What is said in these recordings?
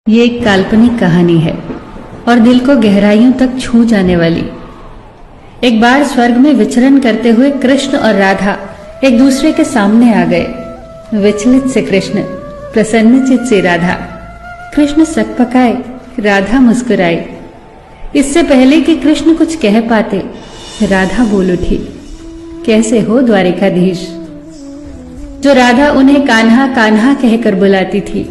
ये एक काल्पनिक कहानी है और दिल को गहराइयों तक छू जाने वाली। एक बार स्वर्ग में विचरण करते हुए कृष्ण और राधा एक दूसरे के सामने आ गए। विचलित से कृष्ण, प्रसन्नचित से राधा। कृष्ण सकपकाए, राधा मुस्कुराई। इससे पहले कि कृष्ण कुछ कह पाते, राधा बोल उठी, कैसे हो द्वारिकाधीश। जो राधा उन्हें कान्हा कान्हा कहकर बुलाती थी,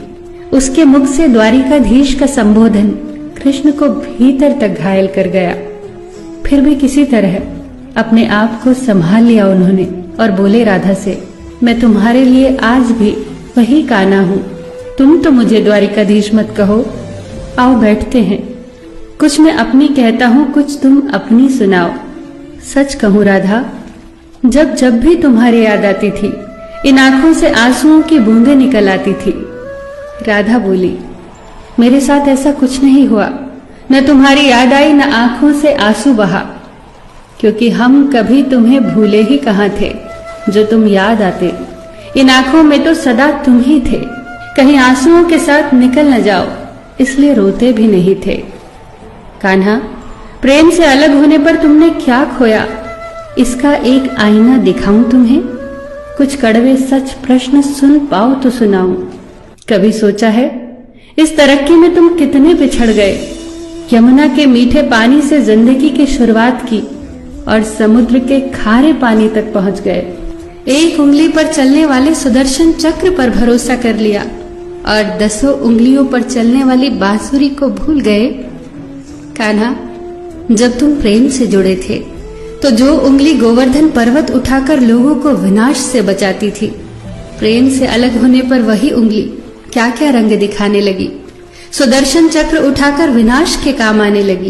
उसके मुख से द्वारिकाधीश का संबोधन कृष्ण को भीतर तक घायल कर गया। फिर भी किसी तरह अपने आप को संभाल लिया उन्होंने और बोले राधा से, मैं तुम्हारे लिए आज भी वही कान्हा हूं। तुम तो मुझे द्वारिकाधीश मत कहो। आओ बैठते हैं। कुछ मैं अपनी कहता हूं, कुछ तुम अपनी सुनाओ। सच कहूं राधा, जब जब भी तुम्हारी याद आती थी, इन आंखों से आंसुओं की बूंदें निकल आती थी। राधा बोली, मेरे साथ ऐसा कुछ नहीं हुआ। न तुम्हारी याद आई, न आंखों से आंसू बहा, क्योंकि हम कभी तुम्हें भूले ही कहां थे। जो तुम याद आते, इन आंखों में तो सदा तुम ही थे। कहीं आंसुओं के साथ निकल न जाओ, इसलिए रोते भी नहीं थे। कान्हा, प्रेम से अलग होने पर तुमने क्या खोया, इसका एक आईना दिखाऊं तुम्हें। कुछ कड़वे सच प्रश्न सुन पाओ तो सुनाऊं। कभी सोचा है इस तरक्की में तुम कितने बिछड़ गए। यमुना के मीठे पानी से जिंदगी की शुरुआत की और समुद्र के खारे पानी तक पहुंच गए। एक उंगली पर चलने वाले सुदर्शन चक्र पर भरोसा कर लिया और 10 उंगलियों पर चलने वाली बांसुरी को भूल गए। कान्हा, जब तुम प्रेम से जुड़े थे तो जो उंगली गोवर्धन पर्वत उठाकर लोगों को विनाश से बचाती थी, प्रेम से अलग होने पर वही उंगली क्या क्या रंग दिखाने लगी। सुदर्शन चक्र उठाकर विनाश के काम आने लगी।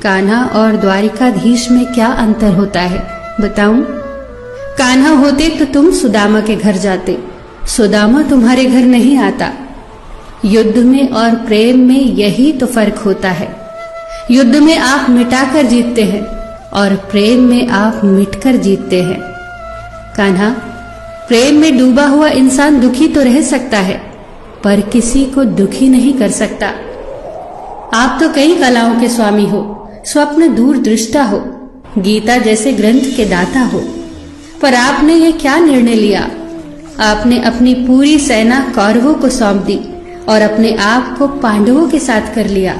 कान्हा और द्वारिकाधीश में क्या अंतर होता है बताऊं? कान्हा होते तो तुम सुदामा के घर जाते, सुदामा तुम्हारे घर नहीं आता। युद्ध में और प्रेम में यही तो फर्क होता है। युद्ध में आप मिटाकर जीतते हैं और प्रेम में आप मिटकर जीतते हैं। कान्हा, प्रेम में डूबा हुआ इंसान दुखी तो रह सकता है, पर किसी को दुखी नहीं कर सकता। आप तो कई कलाओं के स्वामी हो, स्वप्न दूरदृष्टा हो, गीता जैसे ग्रंथ के दाता हो, पर आपने ये क्या निर्णय लिया? आपने अपनी पूरी सेना कौरवों को सौंप दी और अपने आप को पांडवों के साथ कर लिया।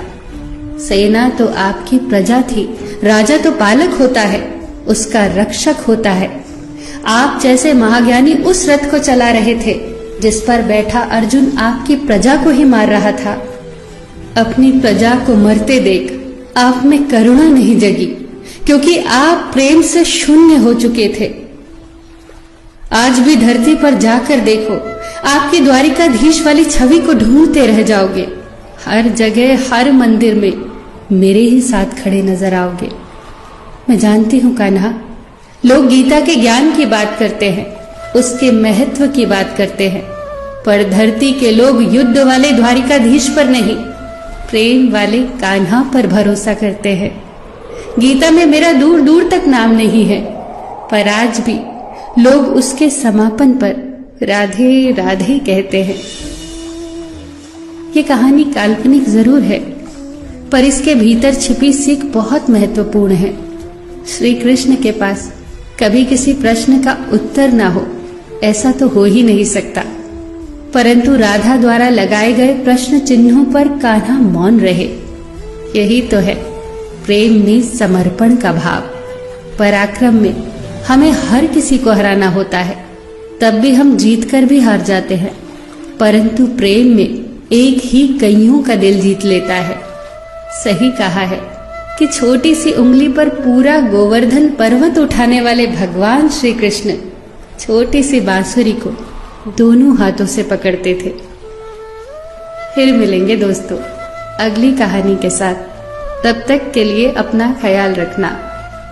सेना तो आपकी प्रजा थी, राजा तो पालक होता है, उसका रक्षक होता है। आप जैसे महाज्ञानी उस रथ को चला रहे थे जिस पर बैठा अर्जुन आपकी प्रजा को ही मार रहा था। अपनी प्रजा को मरते देख आप में करुणा नहीं जगी, क्योंकि आप प्रेम से शून्य हो चुके थे। आज भी धरती पर जाकर देखो, आपकी द्वारिकाधीश वाली छवि को ढूंढते रह जाओगे। हर जगह, हर मंदिर में मेरे ही साथ खड़े नजर आओगे। मैं जानती हूं कान्हा, लोग गीता के ज्ञान की बात करते हैं, उसके महत्व की बात करते हैं, पर धरती के लोग युद्ध वाले द्वारिकाधीश पर नहीं, प्रेम वाले कान्हा पर भरोसा करते हैं। गीता में मेरा दूर दूर तक नाम नहीं है, पर आज भी लोग उसके समापन पर राधे राधे कहते हैं। ये कहानी काल्पनिक जरूर है, पर इसके भीतर छिपी सीख बहुत महत्वपूर्ण है। श्री कृष्ण के पास कभी किसी प्रश्न का उत्तर ना हो, ऐसा तो हो ही नहीं सकता, परंतु राधा द्वारा लगाए गए प्रश्न चिन्हों पर कान्हा मौन रहे। यही तो है प्रेम में समर्पण का भाव। पराक्रम में हमें हर किसी को हराना होता है, तब भी हम जीतकर भी हार जाते हैं, परंतु प्रेम में एक ही कईयों का दिल जीत लेता है। सही कहा है कि छोटी सी उंगली पर पूरा गोवर्धन पर्वत उठाने वाले भगवान श्री कृष्ण छोटी सी बांसुरी को दोनों हाथों से पकड़ते थे। फिर मिलेंगे दोस्तों अगली कहानी के साथ। तब तक के लिए अपना ख्याल रखना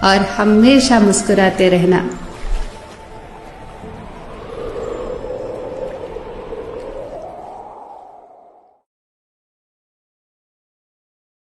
और हमेशा मुस्कुराते रहना।